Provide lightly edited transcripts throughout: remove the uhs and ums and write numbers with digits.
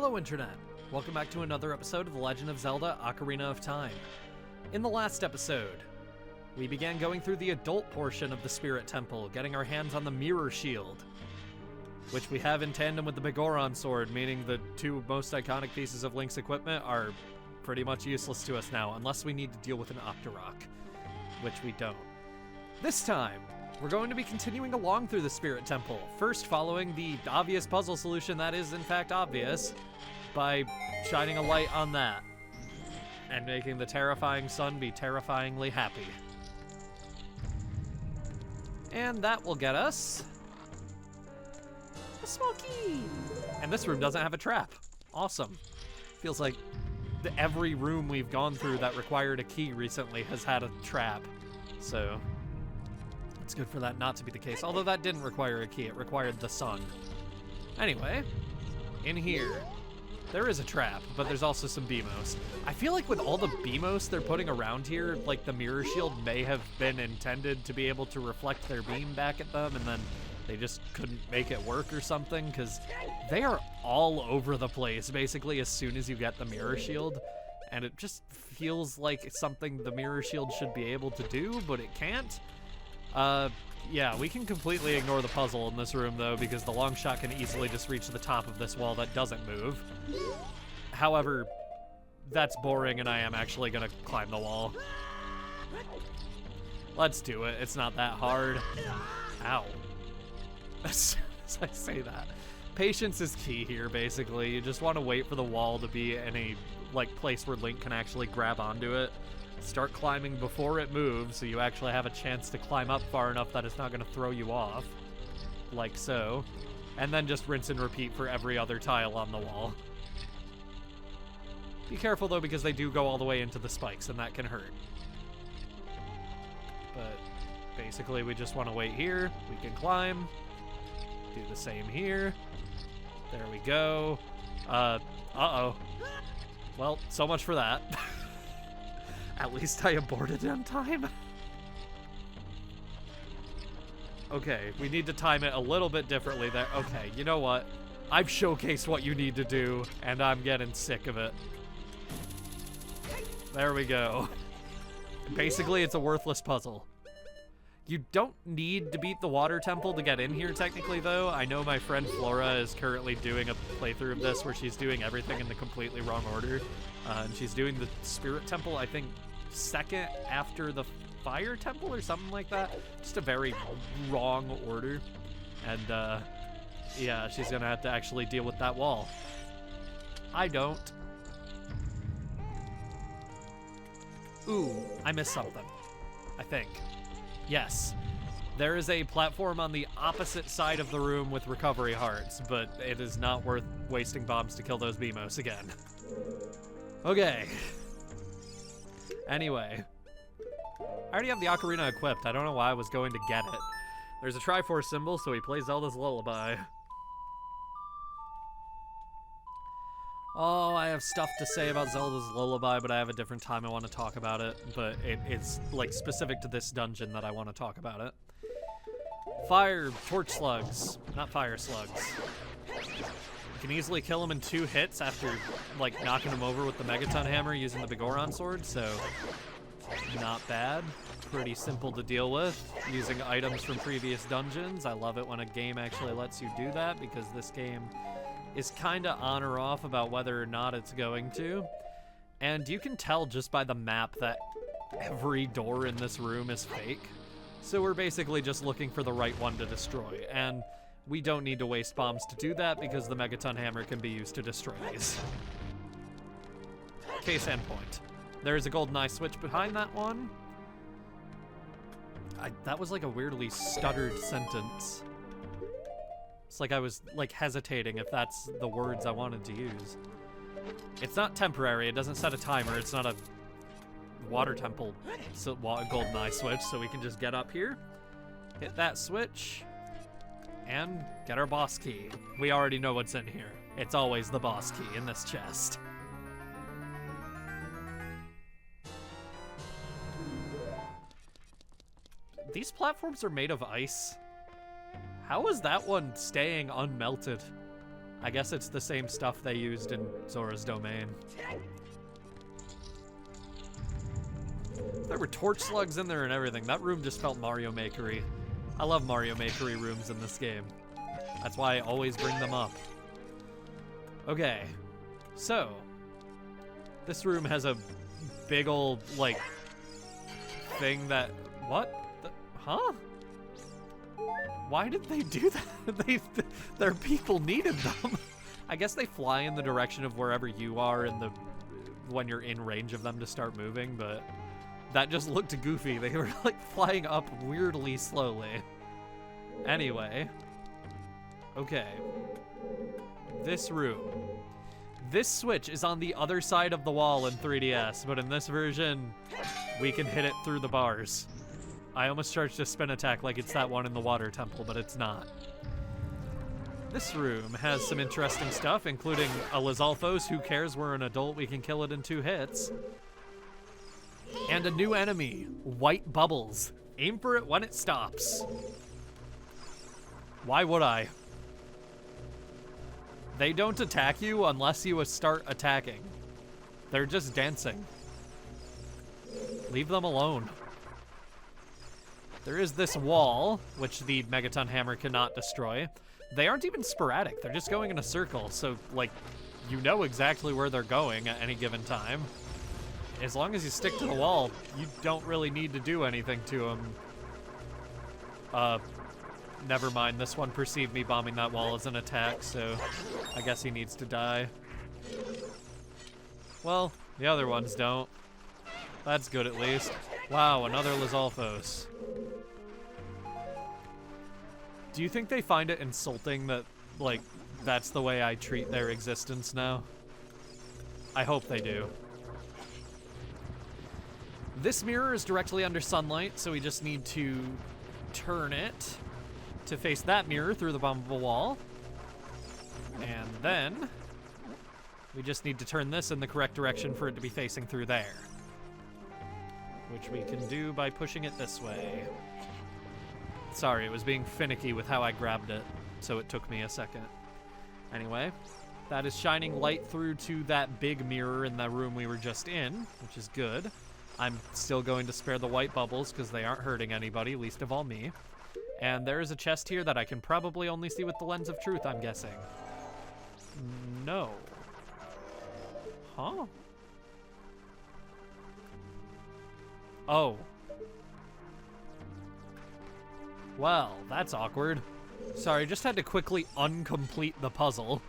Hello Internet! Welcome back to another episode of The Legend of Zelda Ocarina of Time. In the last episode, we began going through the adult portion of the Spirit Temple, getting our hands on the Mirror Shield, which we have in tandem with the Bigoron Sword, meaning the two most iconic pieces of Link's equipment are pretty much useless to us now, unless we need to deal with an Octorok, which we don't. This time, we're going to be continuing along through the Spirit Temple, first following the obvious puzzle solution that is in fact obvious, by shining a light on that, and making the terrifying sun be terrifyingly happy. And that will get us a small key! And this room doesn't have a trap. Awesome. Feels like every room we've gone through that required a key recently has had a trap, so it's good for that not to be the case. Although that didn't require a key, it required the sun. Anyway, in here, there is a trap, but there's also some BMOs. I feel like with all the BMOs they're putting around here, like the mirror shield may have been intended to be able to reflect their beam back at them, and then they just couldn't make it work or something, because they are all over the place, basically, as soon as you get the mirror shield. And it just feels like something the mirror shield should be able to do, but it can't. Yeah, we can completely ignore the puzzle in this room, though, because the long shot can easily just reach the top of this wall that doesn't move. However, that's boring, and I am actually gonna climb the wall. Let's do it. It's not that hard. Ow. As I say that. Patience is key here, basically. You just want to wait for the wall to be in a, place where Link can actually grab onto it. Start climbing before it moves, so you actually have a chance to climb up far enough that it's not going to throw you off. Like so. And then just rinse and repeat for every other tile on the wall. Be careful, though, because they do go all the way into the spikes, and that can hurt. But basically, we just want to wait here. We can climb. Do the same here. There we go. Uh-oh. Well, so much for that. At least I aborted on time. Okay, we need to time it a little bit differently there. Okay, you know what? I've showcased what you need to do, and I'm getting sick of it. There we go. Basically, it's a worthless puzzle. You don't need to beat the water temple to get in here, technically, though. I know my friend Flora is currently doing a playthrough of this where she's doing everything in the completely wrong order. And she's doing the Spirit Temple, I think, second after the Fire Temple or something like that. Just a very wrong order. And, yeah, she's gonna have to actually deal with that wall. I don't. Ooh, I missed something. I think. Yes, there is a platform on the opposite side of the room with recovery hearts, but it is not worth wasting bombs to kill those BMOs again. Okay. Anyway. I already have the ocarina equipped. I don't know why I was going to get it. There's a Triforce symbol, so he plays Zelda's Lullaby. Oh, I have stuff to say about Zelda's Lullaby, but I have a different time I want to talk about it. But it's, specific to this dungeon that I want to talk about it. Fire torch slugs. Not fire slugs. You can easily kill them in 2 hits after, knocking them over with the Megaton Hammer using the Bigoron Sword, so not bad. Pretty simple to deal with, using items from previous dungeons. I love it when a game actually lets you do that, because this game is kind of on or off about whether or not it's going to. And you can tell just by the map that every door in this room is fake. So we're basically just looking for the right one to destroy. And we don't need to waste bombs to do that because the Megaton Hammer can be used to destroy these. Case in point. There's a golden eye switch behind that one. That was like a weirdly stuttered sentence. It's like I was, hesitating if that's the words I wanted to use. It's not temporary. It doesn't set a timer. It's not a water temple golden eye switch, so we can just get up here, hit that switch, and get our boss key. We already know what's in here. It's always the boss key in this chest. These platforms are made of ice. How is that one staying unmelted? I guess it's the same stuff they used in Zora's Domain. There were torch slugs in there and everything. That room just felt Mario Maker-y. I love Mario Maker-y rooms in this game. That's why I always bring them up. Okay, so this room has a big old, like, thing that, what? Huh? Why did they do that? Their people needed them. I guess they fly in the direction of wherever you are when you're in range of them to start moving, but that just looked goofy. They were like flying up weirdly slowly. Anyway. Okay. This room. This switch is on the other side of the wall in 3DS, but in this version, we can hit it through the bars. I almost charged a spin attack like it's that one in the water temple, but it's not. This room has some interesting stuff, including a Lizalfos. Who cares? We're an adult. We can kill it in 2 hits. And a new enemy, white bubbles. Aim for it when it stops. Why would I? They don't attack you unless you start attacking. They're just dancing. Leave them alone. There is this wall, which the Megaton Hammer cannot destroy. They aren't even sporadic. They're just going in a circle, so, like, you know exactly where they're going at any given time. As long as you stick to the wall, you don't really need to do anything to them. Never mind. This one perceived me bombing that wall as an attack, so I guess he needs to die. Well, the other ones don't. That's good at least. Wow, another Lizalfos. Do you think they find it insulting that, like, that's the way I treat their existence now? I hope they do. This mirror is directly under sunlight, so we just need to turn it to face that mirror through the bottom of a wall. And then we just need to turn this in the correct direction for it to be facing through there. Which we can do by pushing it this way. Sorry, it was being finicky with how I grabbed it, so it took me a second. Anyway, that is shining light through to that big mirror in the room we were just in, which is good. I'm still going to spare the white bubbles because they aren't hurting anybody, least of all me. And there is a chest here that I can probably only see with the lens of truth, I'm guessing. No. Huh? Oh. Well, that's awkward. Sorry, just had to quickly uncomplete the puzzle.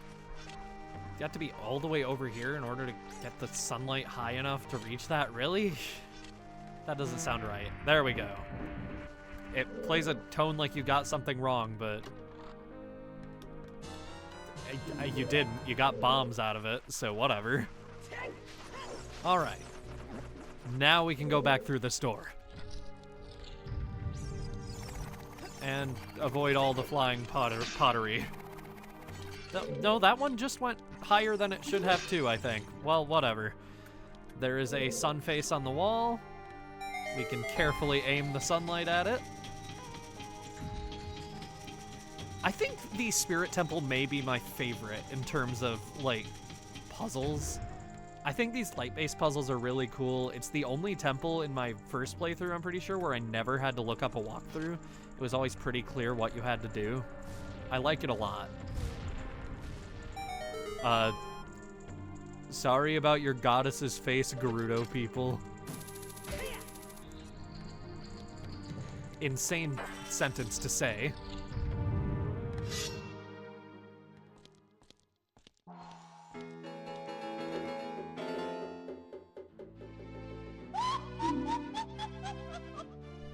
You have to be all the way over here in order to get the sunlight high enough to reach that? Really? That doesn't sound right. There we go. It plays a tone like you got something wrong, but you didn't. You got bombs out of it, so whatever. All right. Now we can go back through this door. And avoid all the flying pottery. No, that one just went higher than it should have too, I think. Well, whatever. There is a sun face on the wall. We can carefully aim the sunlight at it. I think the Spirit Temple may be my favorite in terms of, like, puzzles. I think these light-based puzzles are really cool. It's the only temple in my first playthrough, I'm pretty sure, where I never had to look up a walkthrough. It was always pretty clear what you had to do. I like it a lot. Sorry about your goddess's face, Gerudo people. Insane sentence to say.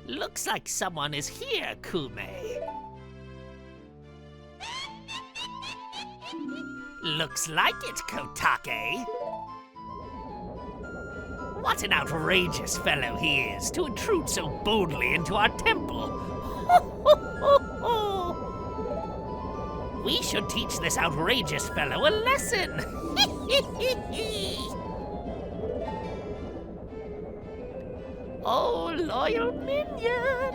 Looks like someone is here, Kume. Looks like it, Kotake. What an outrageous fellow he is to intrude so boldly into our temple. We should teach this outrageous fellow a lesson. Oh, loyal minion!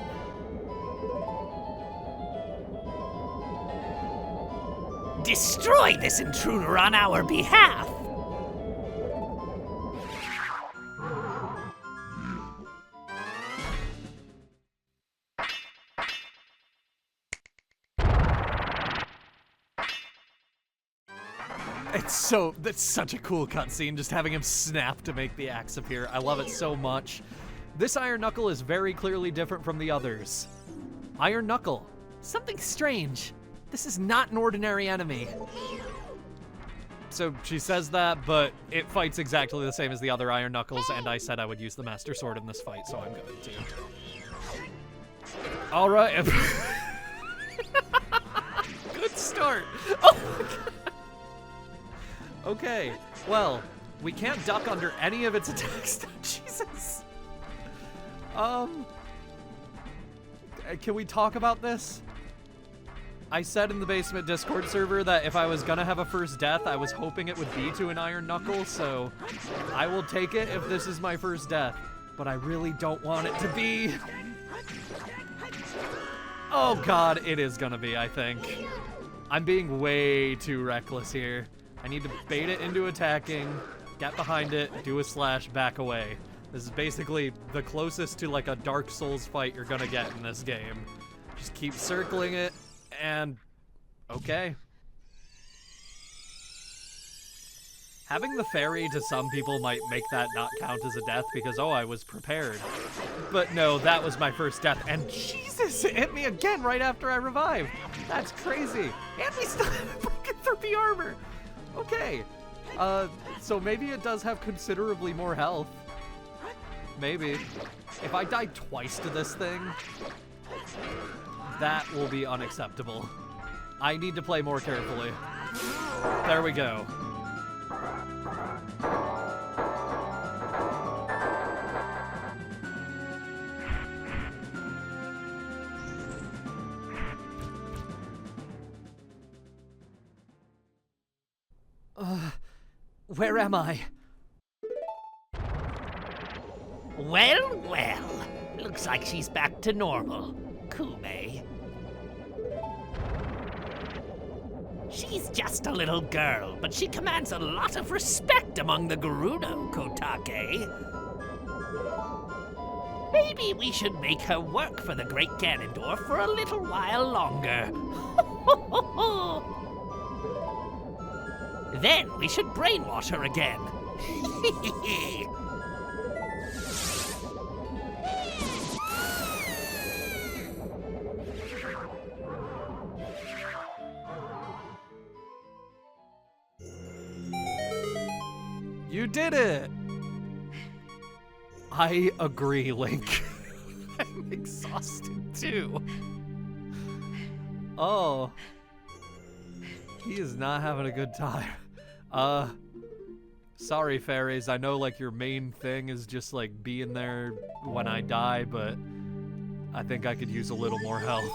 destroy this intruder on our behalf. That's such a cool cutscene, just having him snap to make the axe appear. I love it so much. This Iron Knuckle is very clearly different from the others. Iron Knuckle, something strange. This is not an ordinary enemy. So she says that, but it fights exactly the same as the other Iron Knuckles, and I said I would use the Master Sword in this fight, so I'm going to. All right. Good start. Oh my God. Okay, well, we can't duck under any of its attacks. Jesus. Can we talk about this? I said in the basement Discord server that if I was gonna have a first death, I was hoping it would be to an Iron Knuckle, so I will take it if this is my first death, but I really don't want it to be. Oh God, it is gonna be, I think. I'm being way too reckless here. I need to bait it into attacking, get behind it, do a slash, back away. This is basically the closest to like a Dark Souls fight you're gonna get in this game. Just keep circling it, and okay. Having the fairy to some people might make that not count as a death because, oh, I was prepared. But no, that was my first death, and Jesus, it hit me again right after I revived. That's crazy. And we still haven't broken through the armor. Okay, so maybe it does have considerably more health. Maybe. If I die twice to this thing, that will be unacceptable. I need to play more carefully. There we go. Where am I? Well, well. Looks like she's back to normal. Kume. She's just a little girl, but she commands a lot of respect among the Gerudo, Kotake. Maybe we should make her work for the great Ganondorf for a little while longer. Then we should brainwash her again. You did it! I agree, Link. I'm exhausted too. Oh. He is not having a good time. Sorry, fairies. I know, like, your main thing is just, like, being there when I die, but I think I could use a little more health.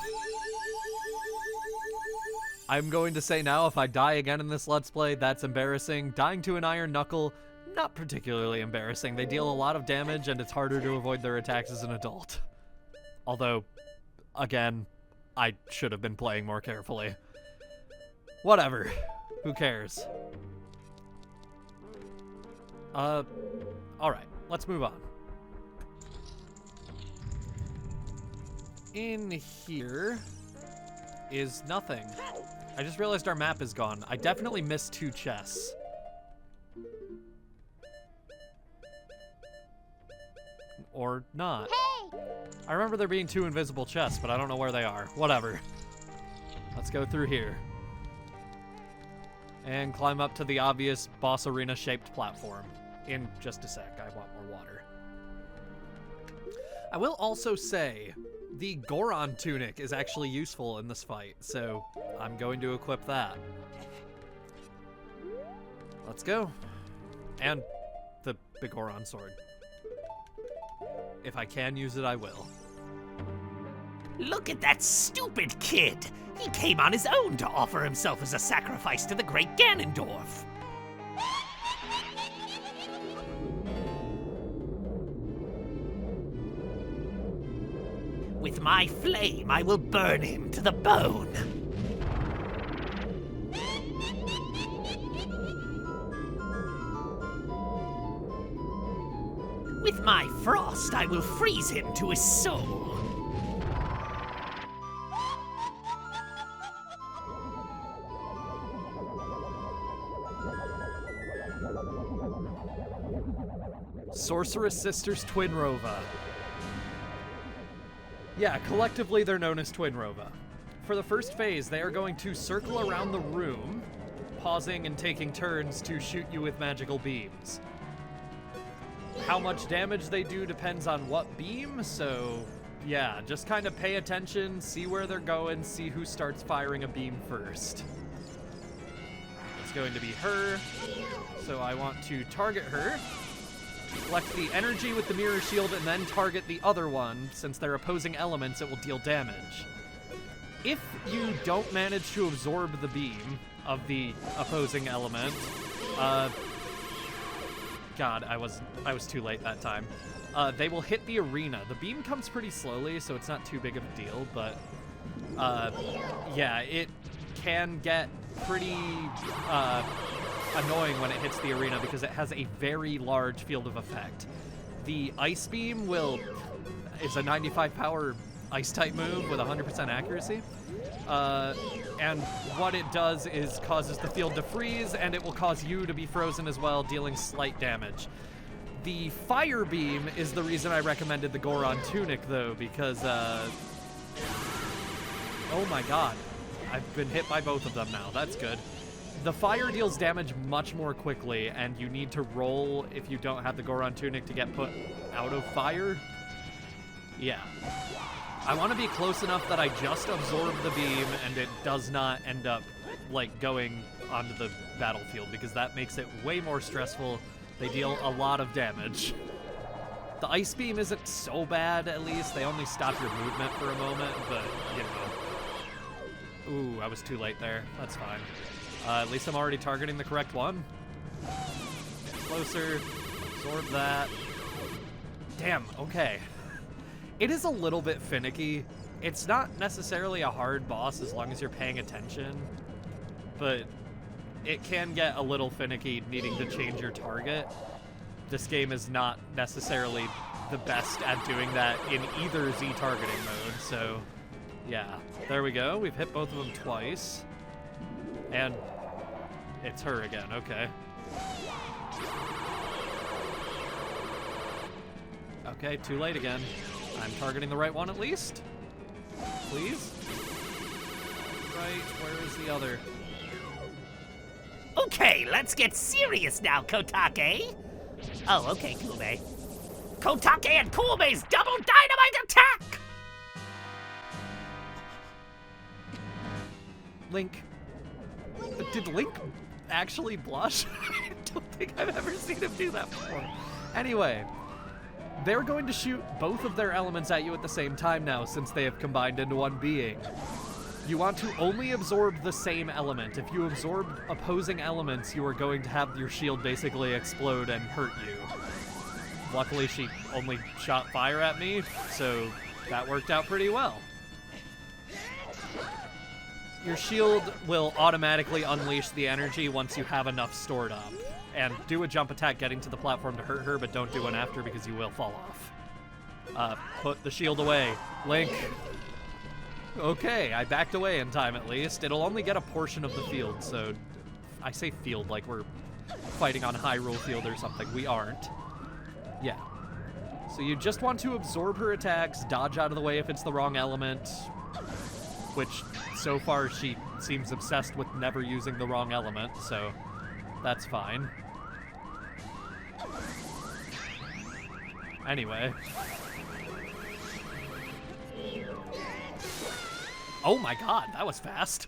I'm going to say now, if I die again in this Let's Play, that's embarrassing. Dying to an Iron Knuckle, not particularly embarrassing. They deal a lot of damage, and it's harder to avoid their attacks as an adult. Although, again, I should have been playing more carefully. Whatever. Who cares? Alright, let's move on. In here is nothing. I just realized our map is gone. I definitely missed 2 chests. Or not. Hey! I remember there being 2 invisible chests, but I don't know where they are. Whatever. Let's go through here. And climb up to the obvious boss arena shaped platform. In just a sec, I want more water. I will also say, the Goron tunic is actually useful in this fight, so I'm going to equip that. Let's go. And the Goron sword. If I can use it, I will. Look at that stupid kid! He came on his own to offer himself as a sacrifice to the great Ganondorf. With my flame, I will burn him to the bone. With my frost, I will freeze him to his soul. Sorceress Sisters Twinrova. Yeah, collectively they're known as Twinrova. For the first phase, they are going to circle around the room, pausing and taking turns to shoot you with magical beams. How much damage they do depends on what beam, so yeah, just kind of pay attention, see where they're going, see who starts firing a beam first. It's going to be her, so I want to target her. Collect the energy with the mirror shield and then target the other one. Since they're opposing elements, it will deal damage. If you don't manage to absorb the beam of the opposing element, God, I was too late that time. They will hit the arena. The beam comes pretty slowly, so it's not too big of a deal, but yeah, it can get pretty annoying when it hits the arena because it has a very large field of effect. The ice beam is a 95 power ice type move with 100% accuracy. And what it does is causes the field to freeze, and it will cause you to be frozen as well, dealing slight damage. The fire beam is the reason I recommended the Goron Tunic, though, because, oh my god. I've been hit by both of them now. That's good. The fire deals damage much more quickly, and you need to roll if you don't have the Goron Tunic to get put out of fire. Yeah. I want to be close enough that I just absorb the beam and it does not end up, like, going onto the battlefield, because that makes it way more stressful. They deal a lot of damage. The ice beam isn't so bad, at least. They only stop your movement for a moment, but, you know. Ooh, I was too late there. That's fine. At least I'm already targeting the correct one. Closer. Absorb that. Damn, okay. It is a little bit finicky. It's not necessarily a hard boss as long as you're paying attention, but it can get a little finicky needing to change your target. This game is not necessarily the best at doing that in either Z targeting mode, so yeah. There we go. We've hit both of them twice. And it's her again, okay. Okay, too late again. I'm targeting the right one at least. Please. Right, where is the other? Okay, let's get serious now, Kotake. Oh, okay, Kume. Kotake and Kume's double dynamite attack! Link. Did Link actually blush? I don't think I've ever seen him do that before. Anyway. They're going to shoot both of their elements at you at the same time now, since they have combined into one being. You want to only absorb the same element. If you absorb opposing elements, you are going to have your shield basically explode and hurt you. Luckily, she only shot fire at me, so that worked out pretty well. Your shield will automatically unleash the energy once you have enough stored up. And do a jump attack getting to the platform to hurt her, but don't do one after because you will fall off. Put the shield away. Link. Okay, I backed away in time at least. It'll only get a portion of the field, so I say field like we're fighting on Hyrule Field or something. We aren't. Yeah. So you just want to absorb her attacks, dodge out of the way if it's the wrong element, which so far she seems obsessed with never using the wrong element, so that's fine. Anyway. Oh my god, that was fast.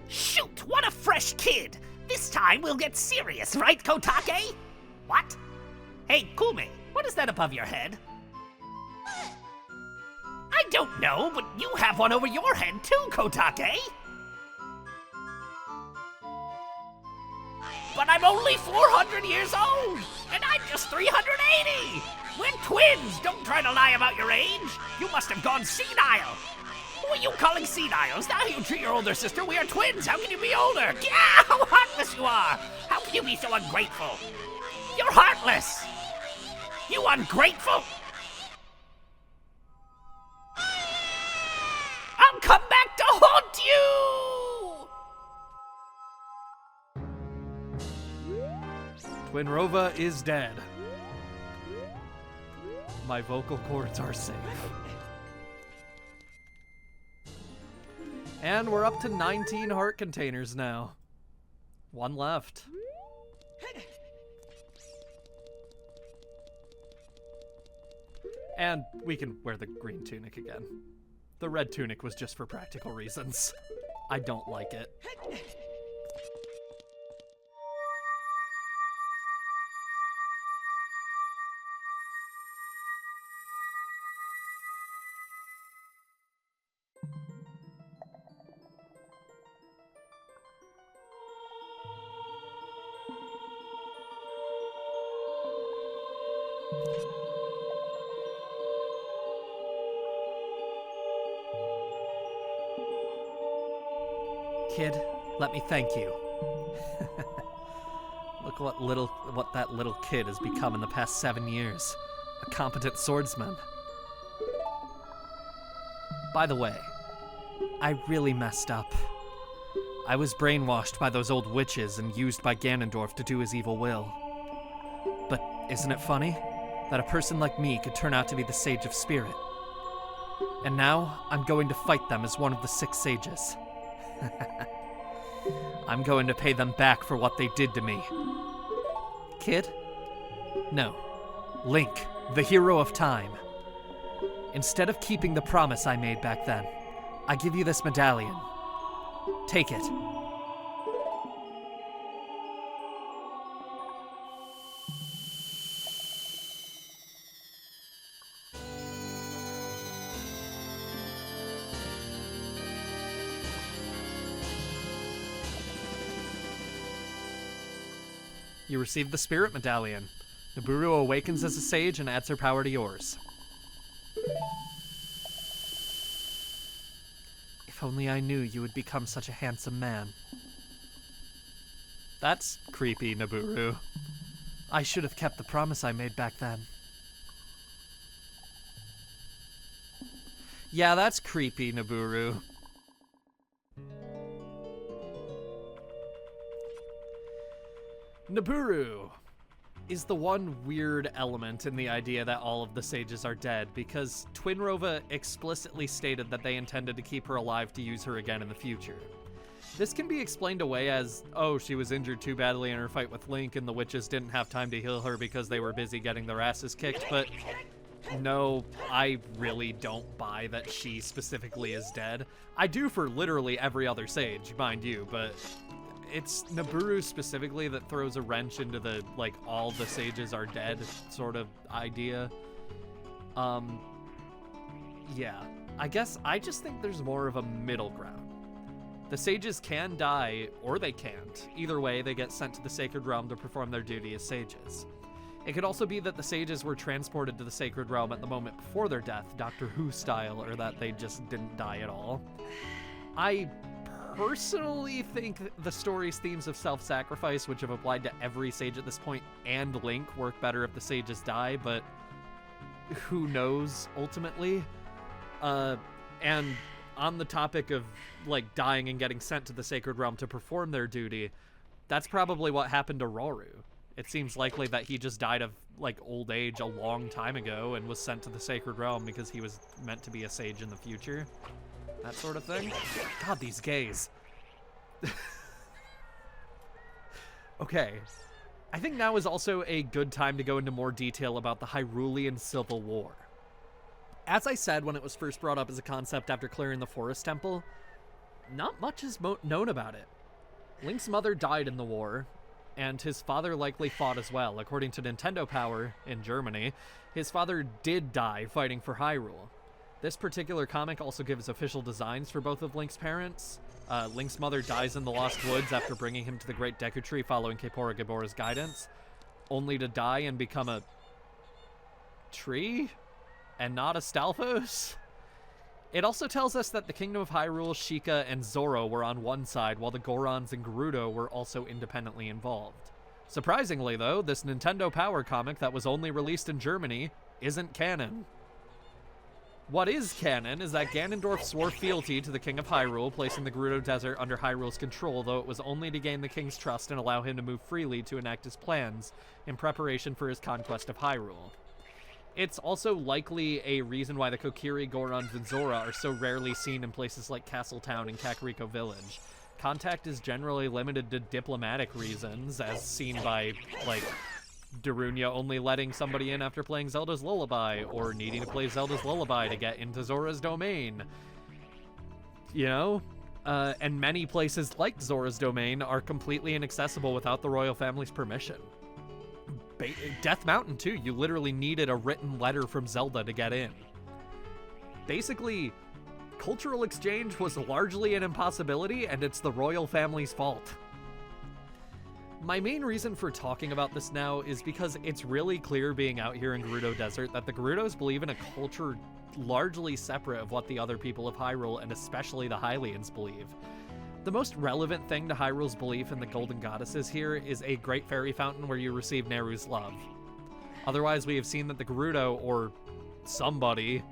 Shoot, what a fresh kid! This time we'll get serious, right, Kotake? What? Hey, Kume, what is that above your head? I don't know, but you have one over your head too, Kotake. But I'm only 400 years old, and I'm just 380! We're twins! Don't try to lie about your age! You must have gone senile! Who are you calling senile? Is that how you treat your older sister? We are twins! How can you be older? Yeah, how heartless you are! How can you be so ungrateful? You're heartless! You ungrateful! I'll come back to haunt you! Twinrova is dead. My vocal cords are safe. And we're up to 19 heart containers now. One left. And we can wear the green tunic again. The red tunic was just for practical reasons. I don't like it. Kid, let me thank you. Look what that little kid has become in the past 7 years. A competent swordsman. By the way, I really messed up. I was brainwashed by those old witches and used by Ganondorf to do his evil will. But isn't it funny that a person like me could turn out to be the Sage of Spirit? And now I'm going to fight them as one of the 6 sages. I'm going to pay them back for what they did to me. Kid? No. Link, the hero of time. Instead of keeping the promise I made back then, I give you this medallion. Take it. You receive the Spirit Medallion. Naburu awakens as a sage and adds her power to yours. If only I knew you would become such a handsome man. That's creepy, Naburu. I should have kept the promise I made back then. Yeah, that's creepy, Naburu. Naburu is the one weird element in the idea that all of the sages are dead, because Twinrova explicitly stated that they intended to keep her alive to use her again in the future. This can be explained away as, oh, she was injured too badly in her fight with Link and the witches didn't have time to heal her because they were busy getting their asses kicked, but no, I really don't buy that she specifically is dead. I do for literally every other sage, mind you, but it's Naburu specifically that throws a wrench into the, like, all the sages are dead sort of idea. Yeah. I guess I just think there's more of a middle ground. The sages can die, or they can't. Either way, they get sent to the Sacred Realm to perform their duty as sages. It could also be that the sages were transported to the Sacred Realm at the moment before their death, Doctor Who style, or that they just didn't die at all. I personally think the story's themes of self-sacrifice, which have applied to every sage at this point, and Link work better if the sages die, but who knows, ultimately. And on the topic of, like, dying and getting sent to the Sacred Realm to perform their duty, that's probably what happened to Roru. It seems likely that he just died of, like, old age a long time ago and was sent to the Sacred Realm because he was meant to be a sage in the future. That sort of thing. God, these gays. Okay. I think now is also a good time to go into more detail about the Hyrulean Civil War. As I said when it was first brought up as a concept after clearing the Forest Temple, not much is known about it. Link's mother died in the war, and his father likely fought as well. According to Nintendo Power in Germany, his father did die fighting for Hyrule. This particular comic also gives official designs for both of Link's parents. Link's mother dies in the Lost Woods after bringing him to the Great Deku Tree following Kaepora Gabora's guidance, only to die and become a tree and not Astalfos. It also tells us that the Kingdom of Hyrule, Sheikah, and Zora were on one side, while the Gorons and Gerudo were also independently involved. Surprisingly, though, this Nintendo Power comic that was only released in Germany isn't canon. What is canon is that Ganondorf swore fealty to the King of Hyrule, placing the Gerudo Desert under Hyrule's control, though it was only to gain the King's trust and allow him to move freely to enact his plans in preparation for his conquest of Hyrule. It's also likely a reason why the Kokiri, Gorons, and Zora are so rarely seen in places like Castletown and Kakariko Village. Contact is generally limited to diplomatic reasons, as seen by, like, Darunia only letting somebody in after playing Zelda's Lullaby, or needing to play Zelda's Lullaby to get into Zora's domain. You know? And many places like Zora's domain are completely inaccessible without the royal family's permission. Death Mountain, too, you literally needed a written letter from Zelda to get in. Basically, cultural exchange was largely an impossibility, and it's the royal family's fault. My main reason for talking about this now is because it's really clear being out here in Gerudo Desert that the Gerudos believe in a culture largely separate of what the other people of Hyrule, and especially the Hylians, believe. The most relevant thing to Hyrule's belief in the Golden Goddesses here is a Great Fairy Fountain where you receive Neru's love. Otherwise, we have seen that the Gerudo, or somebody,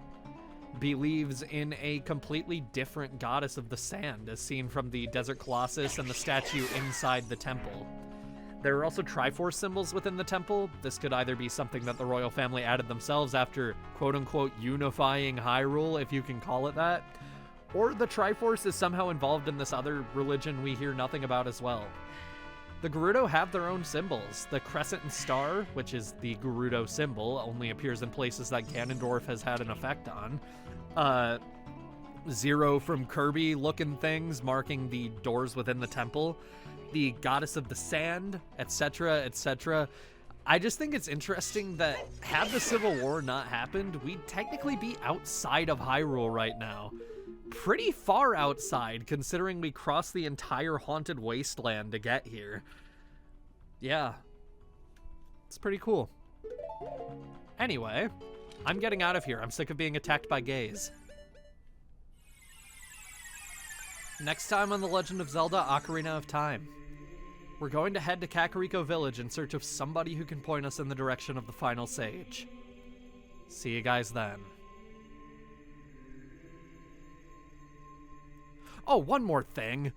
believes in a completely different goddess of the sand, as seen from the Desert Colossus and the statue inside the temple. There are also Triforce symbols within the temple. This could either be something that the royal family added themselves after quote-unquote unifying Hyrule, if you can call it that, or the Triforce is somehow involved in this other religion we hear nothing about as well. The Gerudo have their own symbols. The crescent and star, which is the Gerudo symbol, only appears in places that Ganondorf has had an effect on. Zero from Kirby looking things marking the doors within the temple. The goddess of the sand, etc., etc. I just think it's interesting that had the Civil War not happened, we'd technically be outside of Hyrule right now. Pretty far outside, considering we crossed the entire haunted wasteland to get here. Yeah. It's pretty cool. Anyway, I'm getting out of here. I'm sick of being attacked by gays. Next time on The Legend of Zelda: Ocarina of Time, we're going to head to Kakariko Village in search of somebody who can point us in the direction of the final sage. See you guys then. Oh, one more thing.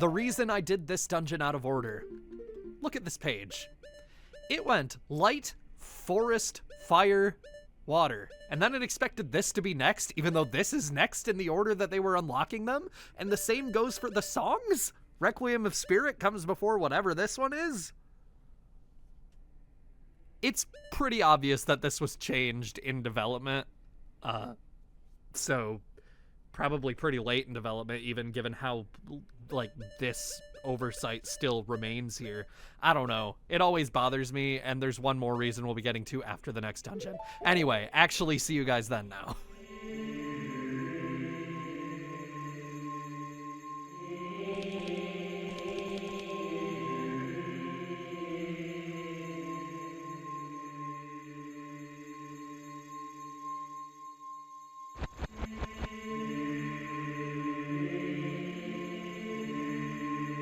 The reason I did this dungeon out of order. Look at this page. It went light, forest, fire, water. And then it expected this to be next, even though this is next in the order that they were unlocking them. And the same goes for the songs? Requiem of Spirit comes before whatever this one is? It's pretty obvious that this was changed in development. So probably pretty late in development, even given how, like, this oversight still remains here. I don't know. It always bothers me, and there's one more reason we'll be getting to after the next dungeon. Anyway, actually see you guys then now.